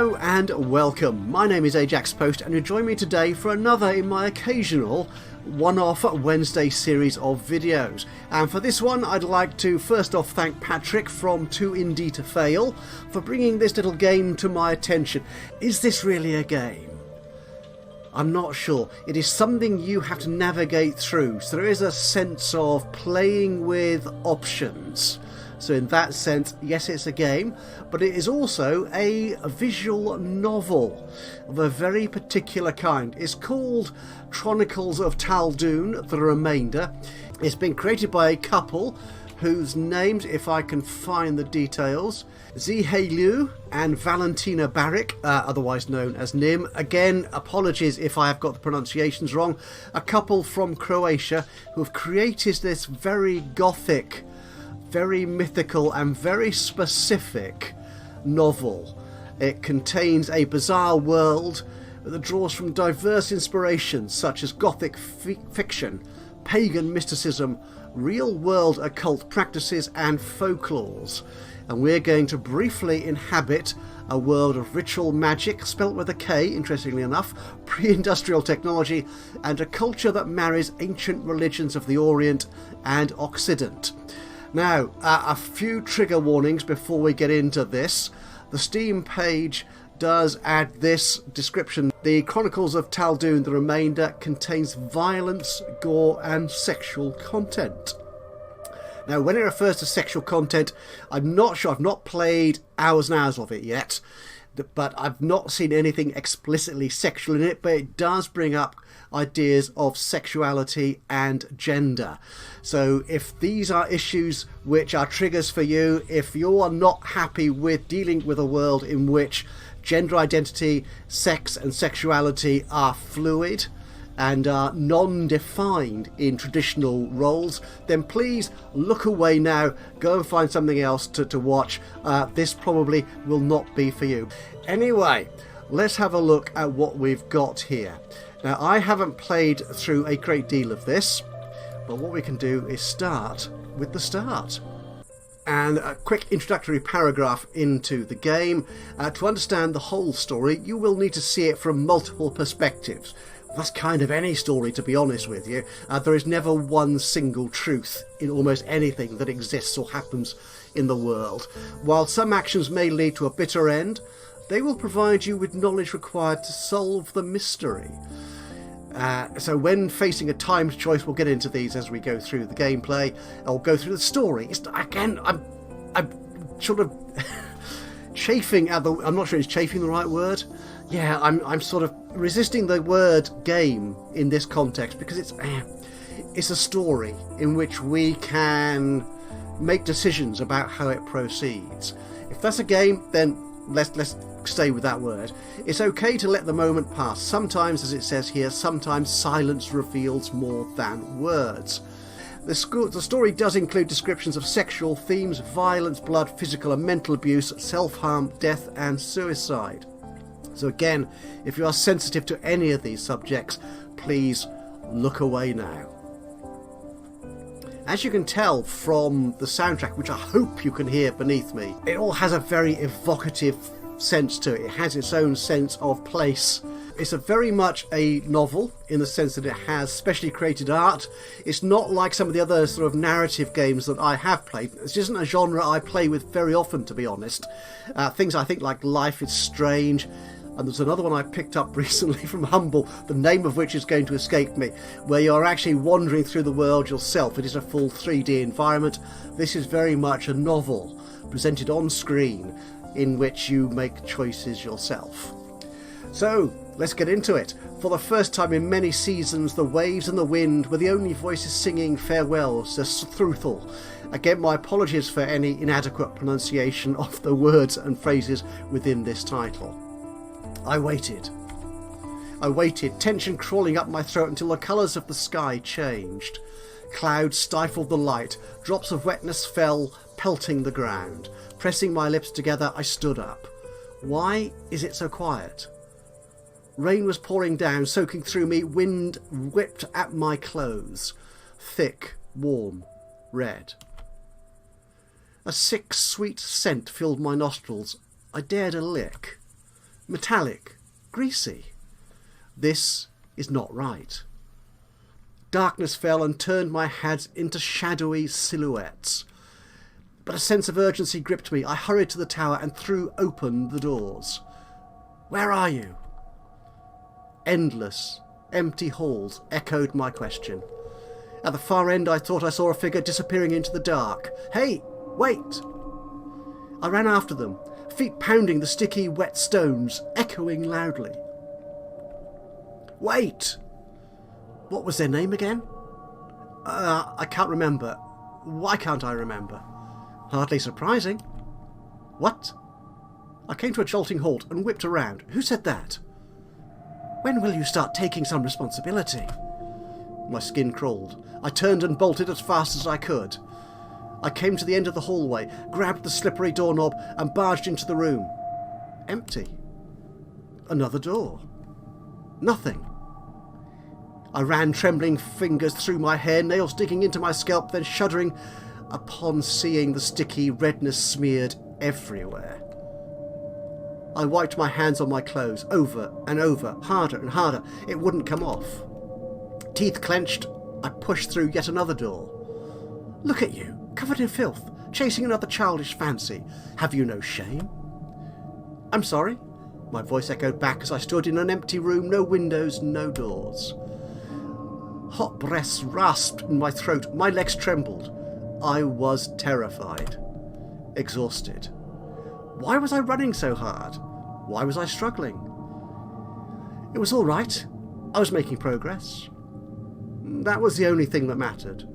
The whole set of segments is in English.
Hello and welcome. My name is Ajaxpost and you join me today for another in my occasional one-off Wednesday series of videos. And for this one I'd like to first off thank Patrick from Too Indie to Fail for bringing this little game to my attention. Is this really a game? I'm not sure. It is something you have to navigate through, so there is a sense of playing with options. So in that sense, yes, it's a game, but it is also a visual novel of a very particular kind. It's called Chronicles of Tal'Dun, the remainder. It's been created by a couple whose names, if I can find the details, Zihei Liu and Valentina Barrick, otherwise known as Nim. Again, apologies if I have got the pronunciations wrong. A couple from Croatia who have created this very gothic, very mythical and very specific novel. It contains a bizarre world that draws from diverse inspirations such as gothic fiction, pagan mysticism, real-world occult practices and folklores. And we're going to briefly inhabit a world of ritual magic, spelt with a K, interestingly enough, pre-industrial technology, and a culture that marries ancient religions of the Orient and Occident. Now, a few trigger warnings before we get into this. The Steam page does add this description. The Chronicles of Tal'Dun, the remainder, contains violence, gore and sexual content. Now, when it refers to sexual content, I'm not sure. I've not played hours and hours of it yet, but I've not seen anything explicitly sexual in it, but it does bring up ideas of sexuality and gender. So if these are issues which are triggers for you, if you are not happy with dealing with a world in which gender identity, sex and sexuality are fluid and are non-defined in traditional roles, then please look away now, go and find something else to watch. This probably will not be for you. Anyway, let's have a look at what we've got here. Now, I haven't played through a great deal of this, but what we can do is start with the start. And a quick introductory paragraph into the game. To understand the whole story, you will need to see it from multiple perspectives. That's kind of any story, to be honest with you. There is never one single truth in almost anything that exists or happens in the world. While some actions may lead to a bitter end, they will provide you with knowledge required to solve the mystery. So when facing a timed choice, we'll get into these as we go through the gameplay. I'll go through the story. I'm sort of chafing at the... I'm not sure is chafing the right word? Yeah, I'm sort of resisting the word game in this context because it's a story in which we can make decisions about how it proceeds. If that's a game, then let's stay with that word. It's okay to let the moment pass. Sometimes, as it says here, sometimes silence reveals more than words. The story does include descriptions of sexual themes, violence, blood, physical and mental abuse, self-harm, death and suicide. So again, if you are sensitive to any of these subjects, please look away now. As you can tell from the soundtrack, which I hope you can hear beneath me, it all has a very evocative sense to it. It has its own sense of place. It's very much a novel in the sense that it has specially created art. It's not like some of the other sort of narrative games that I have played. This isn't a genre I play with very often, to be honest. Things I think like Life is Strange, and there's another one I picked up recently from Humble, the name of which is going to escape me, where you're actually wandering through the world yourself. It is a full 3D environment. This is very much a novel presented on screen in which you make choices yourself. So, let's get into it. For the first time in many seasons, the waves and the wind were the only voices singing farewells to Thruthel. Again, my apologies for any inadequate pronunciation of the words and phrases within this title. I waited, tension crawling up my throat until the colours of the sky changed. Clouds stifled the light, drops of wetness fell, pelting the ground. Pressing my lips together, I stood up. Why is it so quiet? Rain was pouring down, soaking through me. Wind whipped at my clothes. Thick, warm, red. A sick, sweet scent filled my nostrils. I dared a lick. Metallic. Greasy. This is not right. Darkness fell and turned my heads into shadowy silhouettes. But a sense of urgency gripped me. I hurried to the tower and threw open the doors. Where are you? Endless, empty halls echoed my question. At the far end I thought I saw a figure disappearing into the dark. Hey, wait! I ran after them, feet pounding the sticky, wet stones, echoing loudly. Wait! What was their name again? I can't remember. Why can't I remember? Hardly surprising. What? I came to a jolting halt and whipped around. Who said that? When will you start taking some responsibility? My skin crawled. I turned and bolted as fast as I could. I came to the end of the hallway, grabbed the slippery doorknob and barged into the room. Empty. Another door. Nothing. I ran trembling fingers through my hair, nails digging into my scalp, then shuddering upon seeing the sticky redness smeared everywhere. I wiped my hands on my clothes, over and over, harder and harder. It wouldn't come off. Teeth clenched, I pushed through yet another door. Look at you, covered in filth, chasing another childish fancy. Have you no shame? I'm sorry, my voice echoed back as I stood in an empty room, no windows, no doors. Hot breaths rasped in my throat, my legs trembled. I was terrified, exhausted. Why was I running so hard? Why was I struggling? It was all right. I was making progress. That was the only thing that mattered.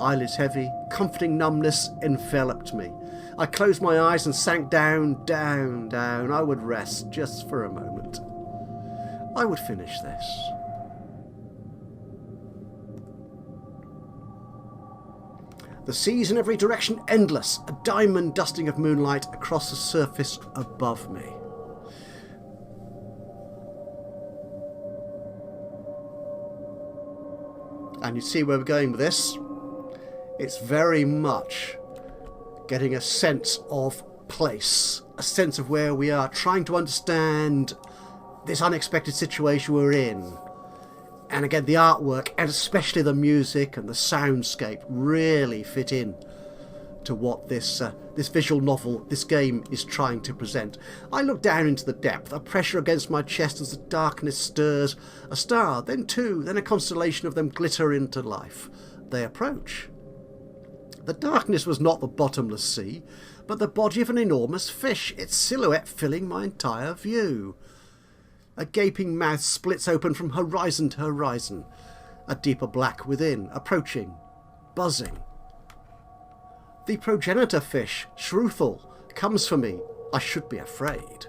Eyelids heavy, comforting numbness enveloped me. I closed my eyes and sank down, down, down. I would rest just for a moment. I would finish this. The seas in every direction endless, a diamond dusting of moonlight across the surface above me. And you see where we're going with this. It's very much getting a sense of place, a sense of where we are, trying to understand this unexpected situation we're in. And again, the artwork, and especially the music and the soundscape, really fit in to what this visual novel, this game, is trying to present. I look down into the depth, a pressure against my chest as the darkness stirs. A star, then two, then a constellation of them glitter into life. They approach. The darkness was not the bottomless sea, but the body of an enormous fish, its silhouette filling my entire view. A gaping mouth splits open from horizon to horizon. A deeper black within, approaching, buzzing. The progenitor fish, Shruthal, comes for me. I should be afraid.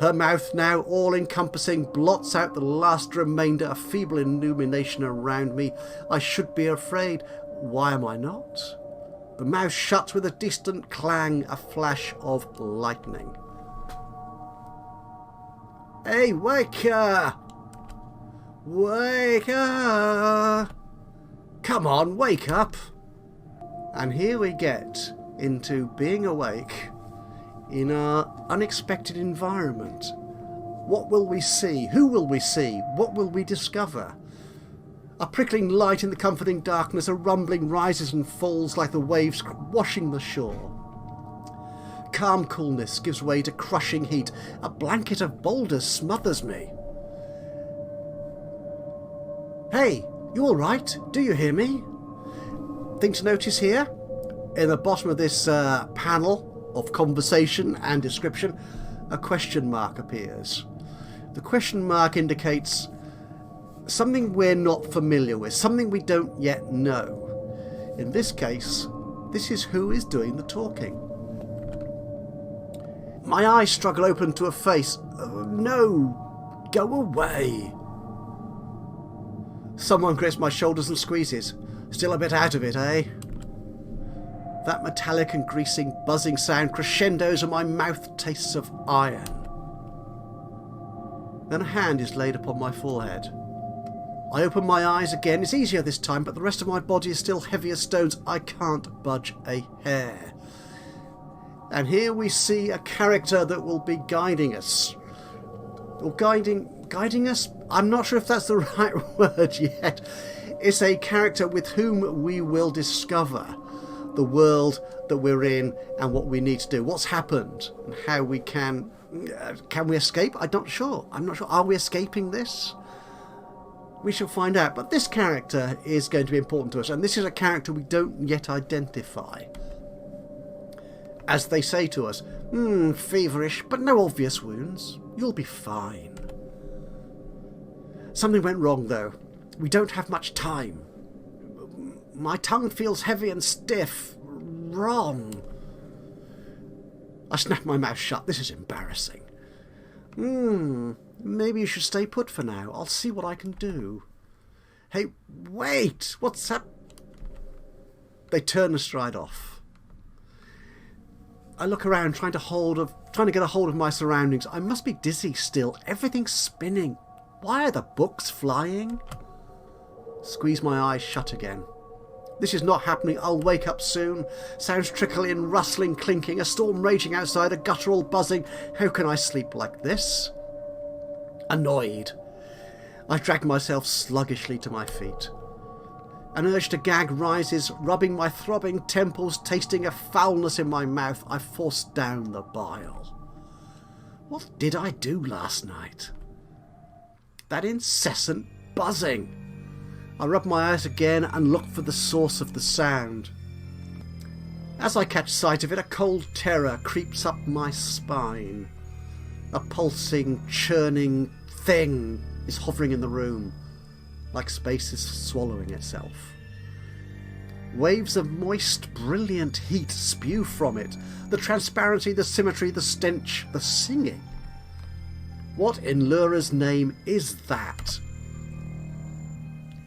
Her mouth, now all-encompassing, blots out the last remainder of feeble illumination around me. I should be afraid. Why am I not? The mouth shuts with a distant clang, a flash of lightning. Hey, wake up! Wake up! Come on, wake up! And here we get into being awake in an unexpected environment. What will we see? Who will we see? What will we discover? A prickling light in the comforting darkness, a rumbling rises and falls like the waves washing the shore. Calm coolness gives way to crushing heat. A blanket of boulders smothers me. Hey, you all right? Do you hear me? Thing to notice here? In the bottom of this panel of conversation and description, a question mark appears. The question mark indicates something we're not familiar with, something we don't yet know. In this case, this is who is doing the talking. My eyes struggle open to a face. No! Go away! Someone grips my shoulders and squeezes. Still a bit out of it, eh? That metallic and greasing, buzzing sound crescendos and my mouth tastes of iron. Then a hand is laid upon my forehead. I open my eyes again. It's easier this time, but the rest of my body is still heavy as stones. I can't budge a hair. And here we see a character that will be guiding us. Or guiding us? I'm not sure if that's the right word yet. It's a character with whom we will discover the world that we're in and what we need to do. What's happened and how we can we escape? I'm not sure. Are we escaping this? We shall find out. But this character is going to be important to us. And this is a character we don't yet identify. As they say to us, feverish, but no obvious wounds. You'll be fine. Something went wrong, though. We don't have much time. My tongue feels heavy and stiff. Wrong. I snap my mouth shut. This is embarrassing. Maybe you should stay put for now. I'll see what I can do. Hey, wait! What's up? They turn and stride off. I look around, trying to get a hold of my surroundings. I must be dizzy still. Everything's spinning. Why are the books flying? Squeeze my eyes shut again. This is not happening. I'll wake up soon. Sounds trickle in, rustling, clinking, a storm raging outside, a guttural buzzing. How can I sleep like this? Annoyed, I drag myself sluggishly to my feet. An urge to gag rises, rubbing my throbbing temples, tasting a foulness in my mouth. I force down the bile. What did I do last night? That incessant buzzing. I rub my eyes again and look for the source of the sound. As I catch sight of it, a cold terror creeps up my spine. A pulsing, churning thing is hovering in the room, like space is swallowing itself. Waves of moist, brilliant heat spew from it. The transparency, the symmetry, the stench, the singing. What in Lura's name is that?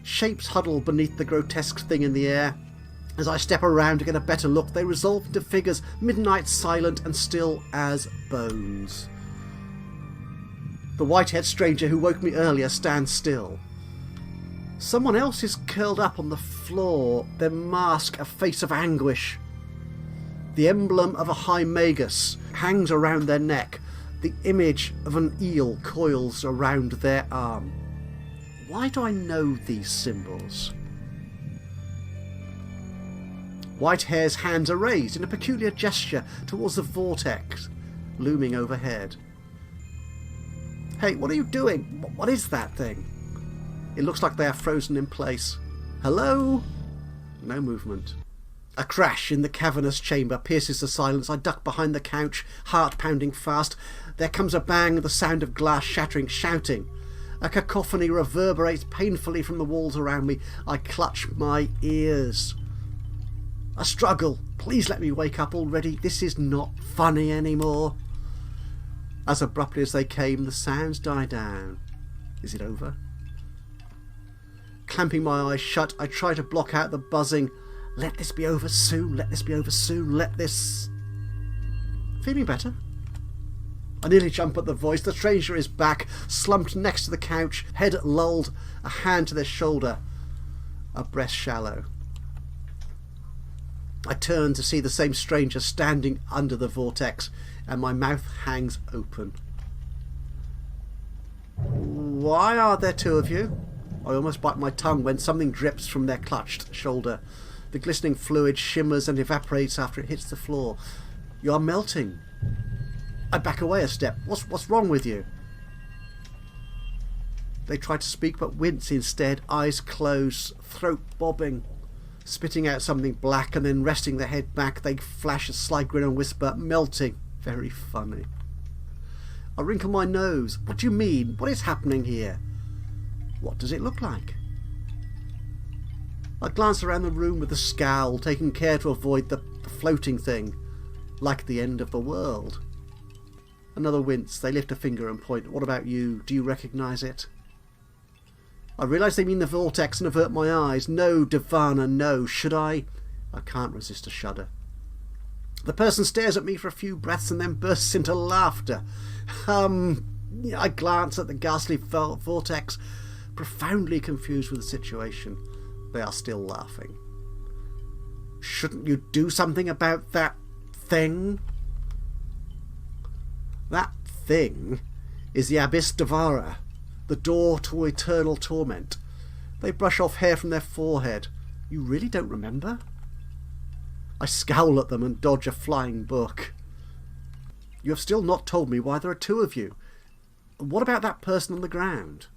Shapes huddle beneath the grotesque thing in the air. As I step around to get a better look, they resolve into figures, midnight silent and still as bones. The white-haired stranger who woke me earlier stands still. Someone else is curled up on the floor, their mask a face of anguish. The emblem of a high magus hangs around their neck. The image of an eel coils around their arm. Why do I know these symbols? Whitehair's hands are raised in a peculiar gesture towards the vortex looming overhead. Hey, what are you doing? What is that thing? It looks like they are frozen in place. Hello? No movement. A crash in the cavernous chamber pierces the silence. I duck behind the couch, heart pounding fast. There comes a bang, the sound of glass shattering, shouting. A cacophony reverberates painfully from the walls around me. I clutch my ears. I struggle. Please let me wake up already. This is not funny anymore. As abruptly as they came, the sounds die down. Is it over? Clamping my eyes shut, I try to block out the buzzing. Let this be over soon. Let this be over soon. Let this... Feeling better? I nearly jump at the voice. The stranger is back, slumped next to the couch, head lulled, a hand to their shoulder, a breast shallow. I turn to see the same stranger standing under the vortex, and my mouth hangs open. Why are there two of you? I almost bite my tongue when something drips from their clutched shoulder. The glistening fluid shimmers and evaporates after it hits the floor. You are melting. I back away a step. What's wrong with you? They try to speak but wince instead, eyes closed, throat bobbing. Spitting out something black and then resting their head back, they flash a sly grin and whisper, melting. Very funny. I wrinkle my nose. What do you mean? What is happening here? What does it look like? I glance around the room with a scowl, taking care to avoid the floating thing, like the end of the world. Another wince. They lift a finger and point. What about you? Do you recognise it? I realise they mean the vortex and avert my eyes. No, Devana, no. Should I? I can't resist a shudder. The person stares at me for a few breaths and then bursts into laughter. I glance at the ghastly vortex, profoundly confused with the situation. They are still laughing. Shouldn't you do something about that thing? That thing is the Abyss Devourer, the door to eternal torment. They brush off hair from their forehead. You really don't remember? I scowl at them and dodge a flying book. You have still not told me why there are two of you. What about that person on the ground?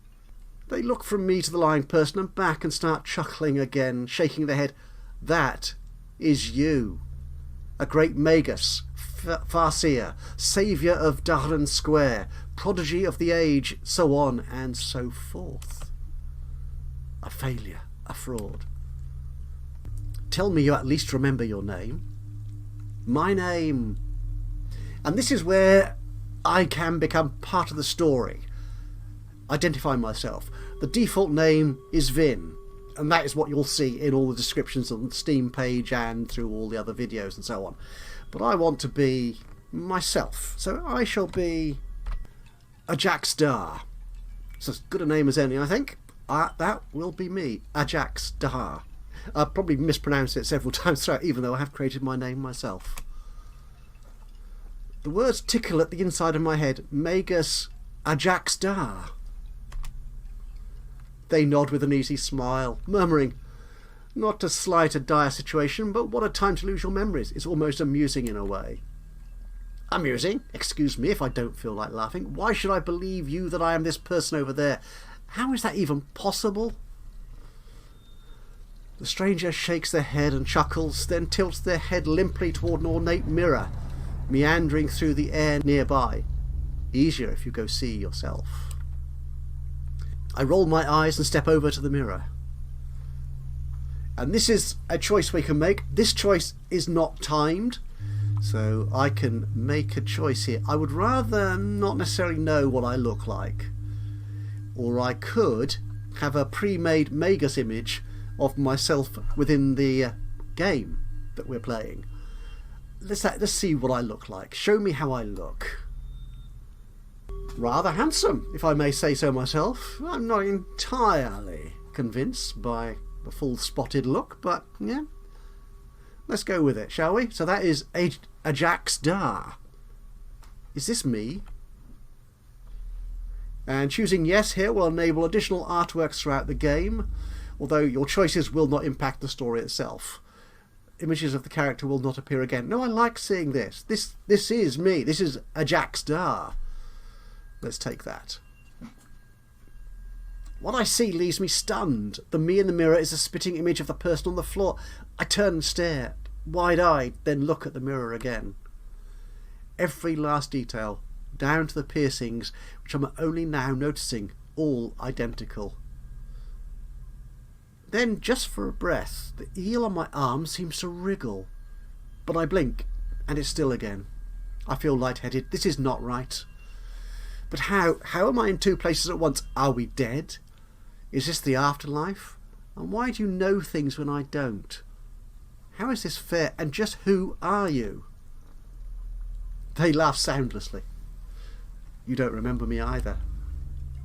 They look from me to the lying person and back and start chuckling again, shaking their head. That is you. A great magus, farseer, saviour of Darren Square, prodigy of the age, so on and so forth. A failure, a fraud. Tell me you at least remember your name. My name. And this is where I can become part of the story. Identify myself. The default name is Vyn, and that is what you'll see in all the descriptions on the Steam page and through all the other videos and so on. But I want to be myself, so I shall be Ajaxpost. It's as good a name as any, I think. That will be me, Ajaxpost. I'll probably mispronounce it several times throughout, even though I have created my name myself. The words tickle at the inside of my head. Magus Ajaxpost. They nod with an easy smile, murmuring, "Not to slight a dire situation, but what a time to lose your memories. It's almost amusing in a way." Amusing? Excuse me if I don't feel like laughing. Why should I believe you that I am this person over there? How is that even possible? The stranger shakes their head and chuckles, then tilts their head limply toward an ornate mirror, meandering through the air nearby. Easier if you go see yourself. I roll my eyes and step over to the mirror. And this is a choice we can make. This choice is not timed, so I can make a choice here. I would rather not necessarily know what I look like. Or I could have a pre-made Magus image of myself within the game that we're playing. Let's see what I look like. Show me how I look. Rather handsome, if I may say so myself. I'm not entirely convinced by the full spotted look, but yeah, let's go with it, shall we? So that is Ajaxpost. Is this me? And choosing yes here will enable additional artworks throughout the game, although your choices will not impact the story itself. Images of the character will not appear again. No, I like seeing this. This is me. This is Ajaxpost. Let's take that. What I see leaves me stunned. The me in the mirror is a spitting image of the person on the floor. I turn and stare, wide-eyed, then look at the mirror again. Every last detail, down to the piercings, which I'm only now noticing, all identical. Then, just for a breath, the eel on my arm seems to wriggle. But I blink, and it's still again. I feel lightheaded. This is not right. But how am I in two places at once? Are we dead? Is this the afterlife? And why do you know things when I don't? How is this fair? And just who are you? They laugh soundlessly. You don't remember me either.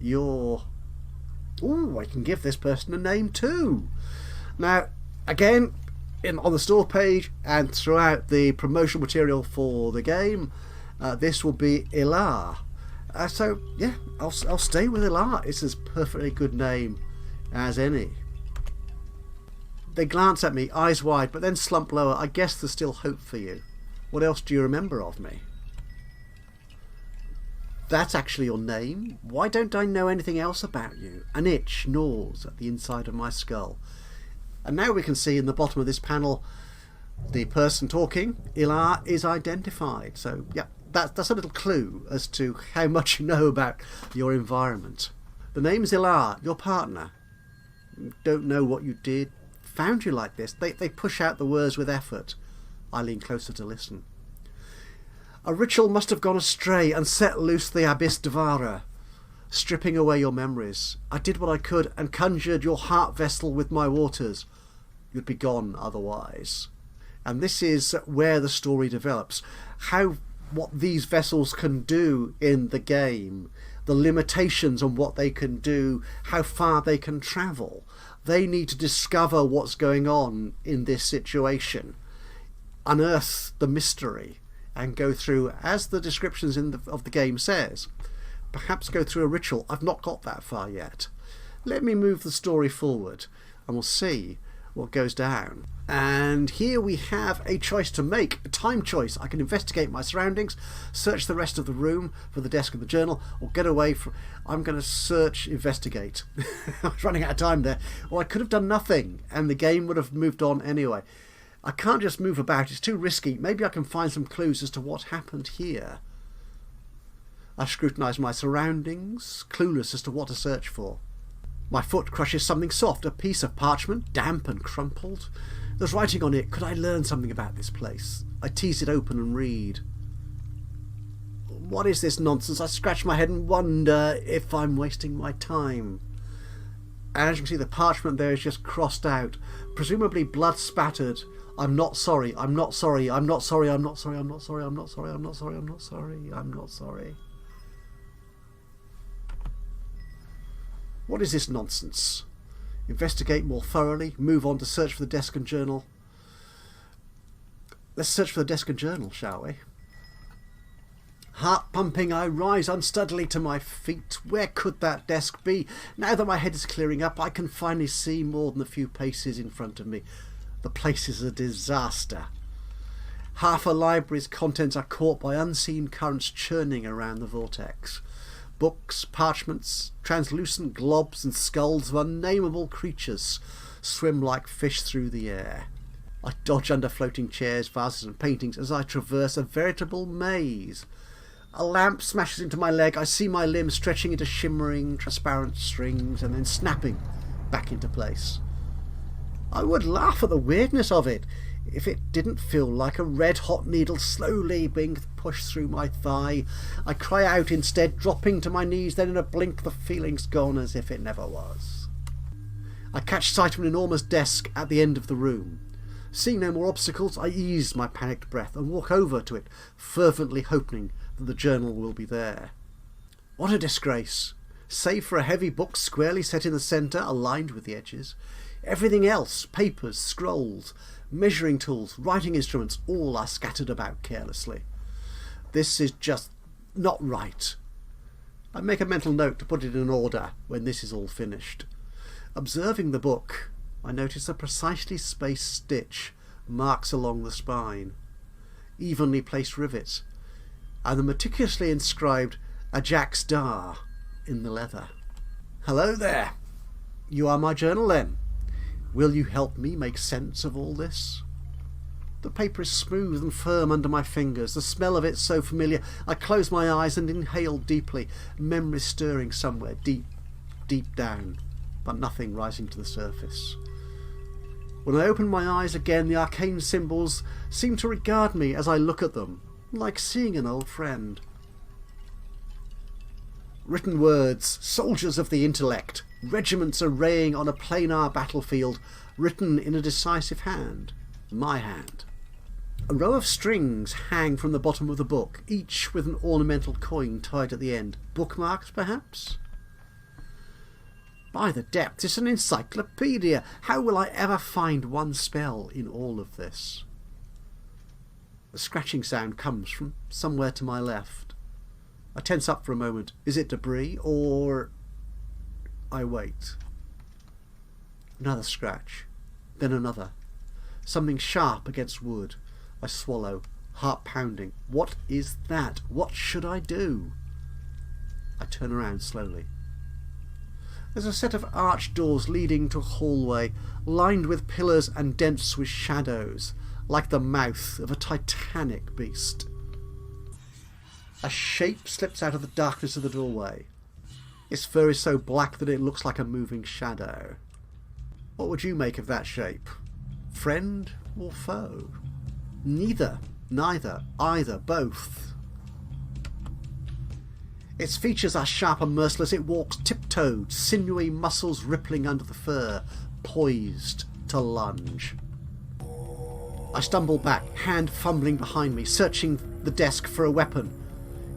You're... Ooh, I can give this person a name too. Now, again, on the store page and throughout the promotional material for the game, this will be Ilar. So, yeah, I'll stay with Ilar. It's as perfectly good name as any. They glance at me, eyes wide, but then slump lower. I guess there's still hope for you. What else do you remember of me? That's actually your name? Why don't I know anything else about you? An itch gnaws at the inside of my skull. And now we can see in the bottom of this panel, the person talking, Ilar, is identified. So, yeah. That's a little clue as to how much you know about your environment. The name's Ilar, your partner. Don't know what you did. Found you like this. They push out the words with effort. I lean closer to listen. A ritual must have gone astray and set loose the Abyss Devourer, stripping away your memories. I did what I could and conjured your heart vessel with my waters. You'd be gone otherwise. And this is where the story develops. What these vessels can do in the game, the limitations on what they can do, how far they can travel. They need to discover what's going on in this situation, unearth the mystery, and go through, as the descriptions of the game says, perhaps go through a ritual. I've not got that far yet. Let me move the story forward and we'll see what goes down. And here we have a choice to make, a time choice. I can investigate my surroundings, search the rest of the room for the desk and the journal, or get away from... I'm going to search, investigate. I was running out of time there. Or I could have done nothing and the game would have moved on anyway. I can't just move about, it's too risky. Maybe I can find some clues as to what happened here. I scrutinise my surroundings, clueless as to what to search for. My foot crushes something soft, a piece of parchment, damp and crumpled. There's writing on it. Could I learn something about this place? I tease it open and read. What is this nonsense? I scratch my head and wonder if I'm wasting my time. And as you can see, the parchment there is just crossed out, presumably blood spattered. I'm not sorry, I'm not sorry, I'm not sorry, I'm not sorry, I'm not sorry, I'm not sorry, I'm not sorry, I'm not sorry, I'm not sorry. What is this nonsense? Investigate more thoroughly, move on to search for the desk and journal. Let's search for the desk and journal, shall we? Heart pumping, I rise unsteadily to my feet. Where could that desk be? Now that my head is clearing up, I can finally see more than a few paces in front of me. The place is a disaster. Half a library's contents are caught by unseen currents churning around the vortex. Books, parchments, translucent globs and skulls of unnameable creatures swim like fish through the air. I dodge under floating chairs, vases and paintings as I traverse a veritable maze. A lamp smashes into my leg. I see my limbs stretching into shimmering, transparent strings and then snapping back into place. I would laugh at the weirdness of it if it didn't feel like a red-hot needle slowly being pushed through my thigh. I cry out instead, dropping to my knees, then in a blink the feeling's gone as if it never was. I catch sight of an enormous desk at the end of the room. Seeing no more obstacles, I ease my panicked breath and walk over to it, fervently hoping that the journal will be there. What a disgrace! Save for a heavy book squarely set in the centre, aligned with the edges. Everything else, papers, scrolls, measuring tools, writing instruments, all are scattered about carelessly. This is just not right. I make a mental note to put it in order when this is all finished. Observing the book, I notice a precisely spaced stitch marks along the spine, evenly placed rivets, and the meticulously inscribed Ajaxpost in the leather. Hello there. You are my journal then. Will you help me make sense of all this? The paper is smooth and firm under my fingers, the smell of it so familiar. I close my eyes and inhale deeply, memory stirring somewhere deep, deep down, but nothing rising to the surface. When I open my eyes again, the arcane symbols seem to regard me as I look at them, like seeing an old friend. Written words, soldiers of the intellect, regiments arraying on a planar battlefield, written in a decisive hand, my hand. A row of strings hang from the bottom of the book, each with an ornamental coin tied at the end. Bookmarks, perhaps? By the depths, it's an encyclopedia. How will I ever find one spell in all of this? A scratching sound comes from somewhere to my left. I tense up for a moment. Is it debris, or... I wait. Another scratch, then another. Something sharp against wood. I swallow, heart pounding. What is that? What should I do? I turn around slowly. There's a set of arched doors leading to a hallway, lined with pillars and dense with shadows, like the mouth of a titanic beast. A shape slips out of the darkness of the doorway. Its fur is so black that it looks like a moving shadow. What would you make of that shape? Friend or foe? Neither, neither, either, both. Its features are sharp and merciless. It walks tiptoed, sinewy muscles rippling under the fur, poised to lunge. I stumble back, hand fumbling behind me, searching the desk for a weapon.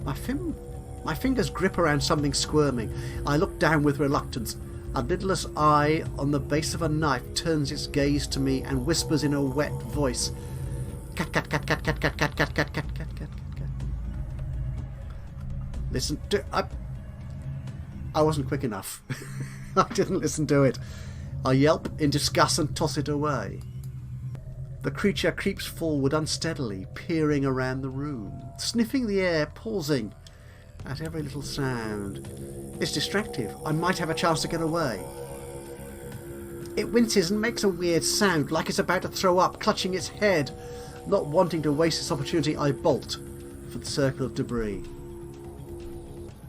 My fingers grip around something squirming. I look down with reluctance. A lidless eye on the base of a knife turns its gaze to me and whispers in a wet voice, Cat. Listen to... I wasn't quick enough. I didn't listen to it. I yelp in disgust and toss it away. The creature creeps forward unsteadily, peering around the room, sniffing the air, pausing at every little sound. It's distractive. I might have a chance to get away. It winces and makes a weird sound, like it's about to throw up, clutching its head. Not wanting to waste this opportunity, I bolt for the circle of debris.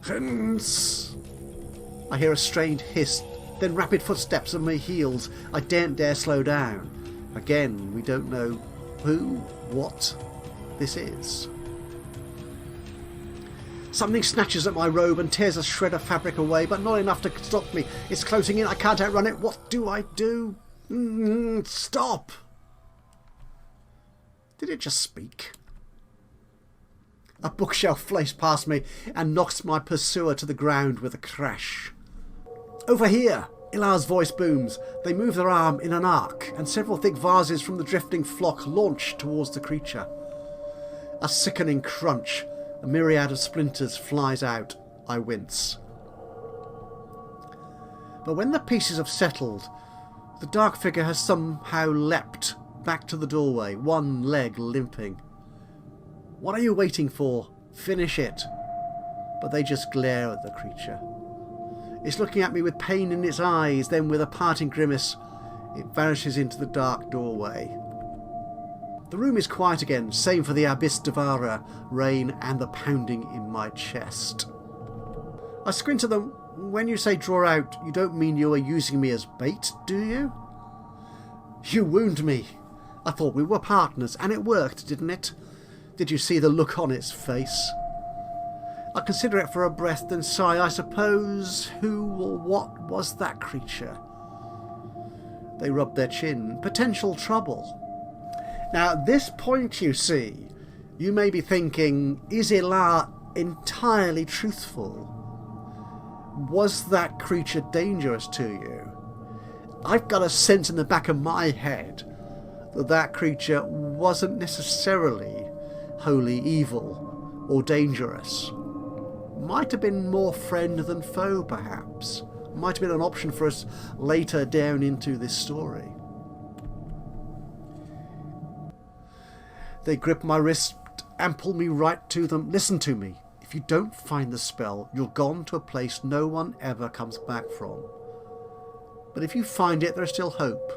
Friends! I hear a strained hiss, then rapid footsteps on my heels. I daren't dare slow down. Again, we don't know who, what this is. Something snatches at my robe and tears a shred of fabric away, but not enough to stop me. It's closing in. I can't outrun it. What do I do? Stop! Did it just speak? A bookshelf flies past me and knocks my pursuer to the ground with a crash. Over here! Ilar's voice booms. They move their arm in an arc, and several thick vases from the drifting flock launch towards the creature. A sickening crunch. A myriad of splinters flies out. I wince. But when the pieces have settled, the dark figure has somehow leapt back to the doorway, one leg limping. What are you waiting for? Finish it. But they just glare at the creature. It's looking at me with pain in its eyes, then with a parting grimace, it vanishes into the dark doorway. The room is quiet again, same for the abyss devourer, rain and the pounding in my chest. I squint at them. When you say draw out, you don't mean you are using me as bait, do you? You wound me. I thought we were partners, and it worked, didn't it? Did you see the look on its face? I consider it for a breath, then sigh. I suppose who or what was that creature? They rub their chin. Potential trouble. Now, at this point, you see, you may be thinking, is Ilar entirely truthful? Was that creature dangerous to you? I've got a sense in the back of my head that that creature wasn't necessarily wholly evil or dangerous. Might have been more friend than foe, perhaps. Might have been an option for us later down into this story. They grip my wrist and pull me right to them. Listen to me. If you don't find the spell, you're gone to a place no one ever comes back from. But if you find it, there's still hope.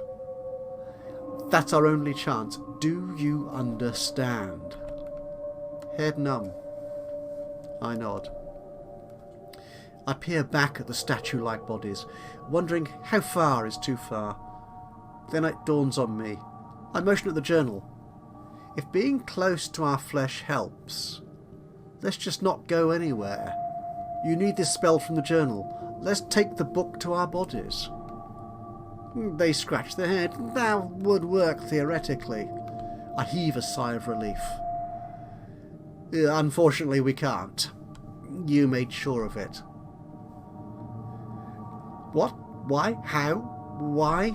That's our only chance. Do you understand? Head numb. I nod. I peer back at the statue-like bodies, wondering how far is too far. Then it dawns on me. I motion at the journal. If being close to our flesh helps, let's just not go anywhere. You need this spell from the journal. Let's take the book to our bodies. They scratch their head. That would work theoretically. I heave a sigh of relief. Unfortunately, we can't. You made sure of it. What? Why? How? Why?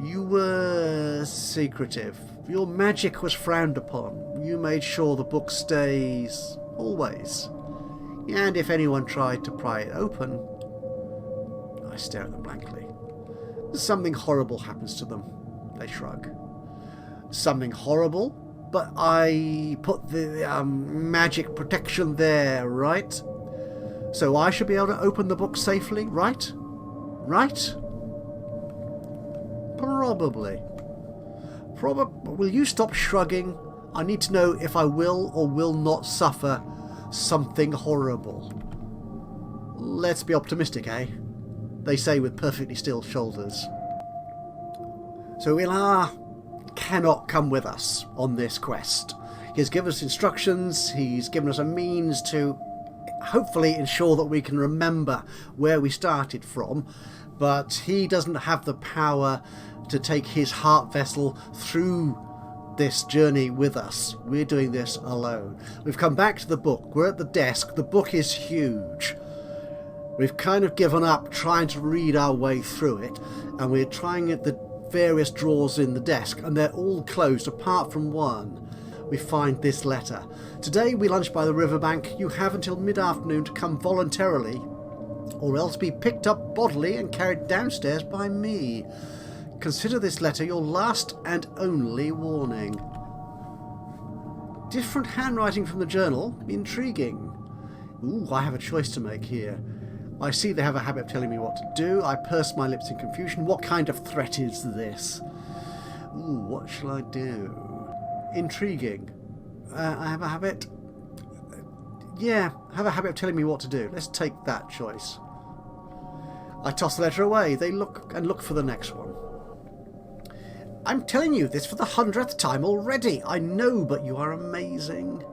You were secretive. Your magic was frowned upon. You made sure the book stays always. And if anyone tried to pry it open... I stare at them blankly. Something horrible happens to them. They shrug. Something horrible? But I put the magic protection there, right? So I should be able to open the book safely, right? Right? Probably. Will you stop shrugging? I need to know if I will or will not suffer something horrible. Let's be optimistic, eh? They say with perfectly still shoulders. So Ilar cannot come with us on this quest. He has given us instructions, he's given us a means to hopefully ensure that we can remember where we started from, but he doesn't have the power to take his heart vessel through this journey with us. We're doing this alone. We've come back to the book. We're at the desk. The book is huge. We've kind of given up trying to read our way through it, and we're trying at the various drawers in the desk, and they're all closed apart from one. we find this letter. Today we lunch by the riverbank. You have until mid-afternoon to come voluntarily, or else be picked up bodily and carried downstairs by me. Consider this letter your last and only warning. Different handwriting from the journal. Intriguing. Ooh, I have a choice to make here. I see they have a habit of telling me what to do. I purse my lips in confusion. What kind of threat is this? Ooh, what shall I do? Intriguing. I have a habit... Yeah, I have a habit of telling me what to do. Let's take that choice. I toss the letter away. They look for the next one. I'm telling you this for the 100th time already. I know, but you are amazing.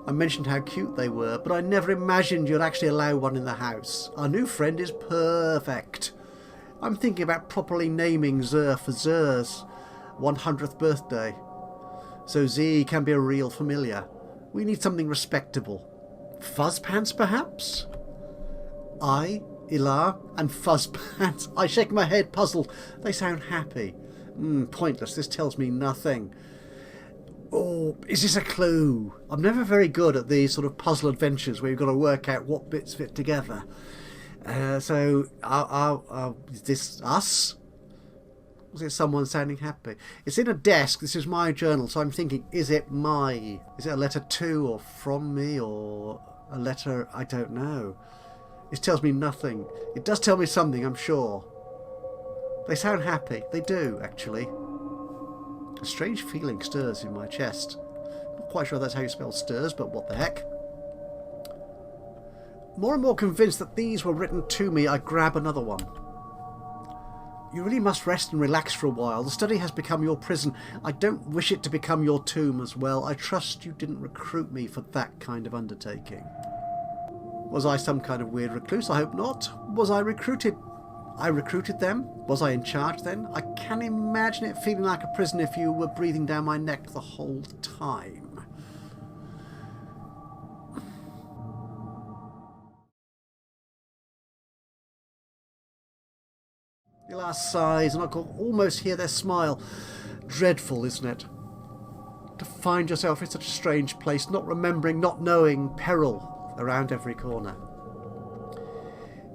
I mentioned how cute they were, but I never imagined you'd actually allow one in the house. Our new friend is perfect. I'm thinking about properly naming Zer for Zer's 100th birthday, so Z can be a real familiar. We need something respectable. Fuzzpants, perhaps? Ilar, and Fuzzpants. I shake my head, puzzled. They sound happy. Pointless. This tells me nothing. Oh, is this a clue? I'm never very good at these sort of puzzle adventures where you've got to work out what bits fit together. Is this us? Was it someone sounding happy? It's in a desk. This is my journal, so I'm thinking, is it a letter to or from me, or a letter I don't know? It tells me nothing. It does tell me something, I'm sure. They sound happy. They do, actually. A strange feeling stirs in my chest. Not quite sure that's how you spell stirs, but what the heck. More and more convinced that these were written to me, I grab another one. You really must rest and relax for a while. The study has become your prison. I don't wish it to become your tomb as well. I trust you didn't recruit me for that kind of undertaking. Was I some kind of weird recluse? I hope not. Was I recruited? I recruited them? Was I in charge then? I can imagine it feeling like a prison if you were breathing down my neck the whole time. Ilar sighs, and I can almost hear their smile. Dreadful, isn't it? To find yourself in such a strange place, not remembering, not knowing, peril around every corner.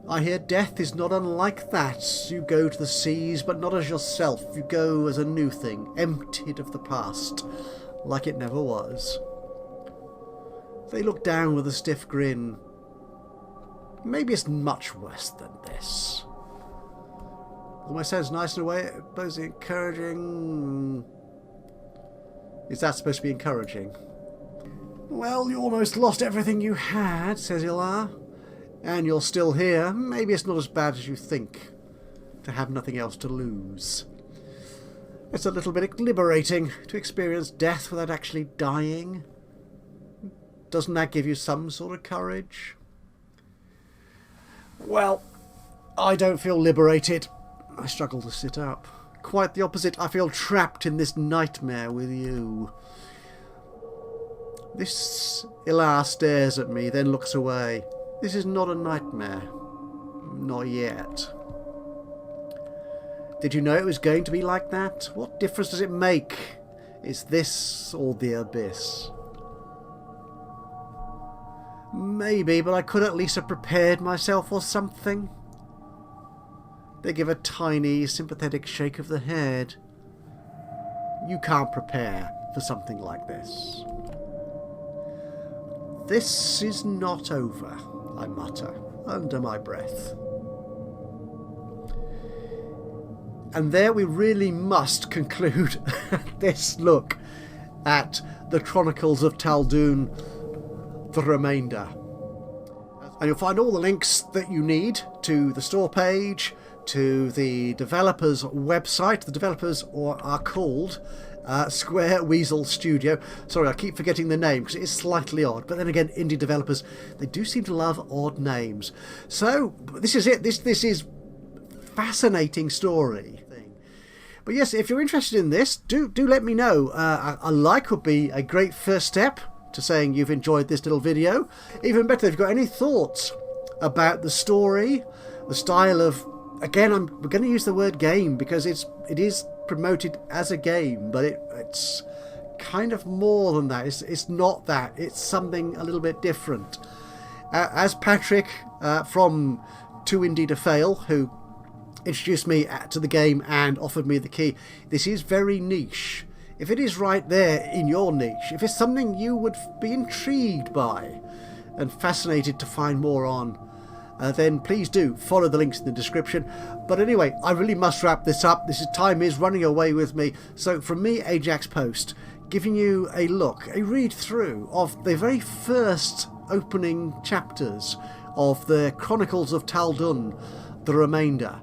I hear death is not unlike that. You go to the seas, but not as yourself. You go as a new thing, emptied of the past, like it never was. They look down with a stiff grin. Maybe it's much worse than this. Almost sounds nice in a way, but encouraging. Is that supposed to be encouraging? Well, you almost lost everything you had, says Ilar. And you're still here. Maybe it's not as bad as you think, to have nothing else to lose. It's a little bit liberating to experience death without actually dying. Doesn't that give you some sort of courage? Well, I don't feel liberated. I struggle to sit up. Quite the opposite. I feel trapped in this nightmare with you. This Ilar stares at me, then looks away. This is not a nightmare. Not yet. Did you know it was going to be like that? What difference does it make? Is this or the abyss? Maybe, but I could at least have prepared myself or something. They give a tiny, sympathetic shake of the head. You can't prepare for something like this. This is not over, I mutter under my breath. And there we really must conclude this look at the Chronicles of Tal'Dun, the remainder. And you'll find all the links that you need to the store page, to the developers' website. The developers are called Square Weasel Studio. Sorry, I keep forgetting the name because it is slightly odd. But then again, indie developers, they do seem to love odd names. So this is it. This is fascinating story. But yes, if you're interested in this, do let me know. A like would be a great first step to saying you've enjoyed this little video. Even better, if you've got any thoughts about the story, the style of... Again, we're going to use the word game because it is promoted as a game, but it's kind of more than that. It's not that. It's something a little bit different. As Patrick from Too Indie to Fail, who introduced me to the game and offered me the key, this is very niche. If it is right there in your niche, if it's something you would be intrigued by and fascinated to find more on, then please do follow the links in the description. But anyway, I really must wrap this up. Time is running away with me. So from me, Ajaxpost, giving you a read through of the very first opening chapters of the Chronicles of Tal'Dun, the remainder.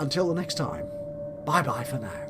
Until the next time, bye bye for now.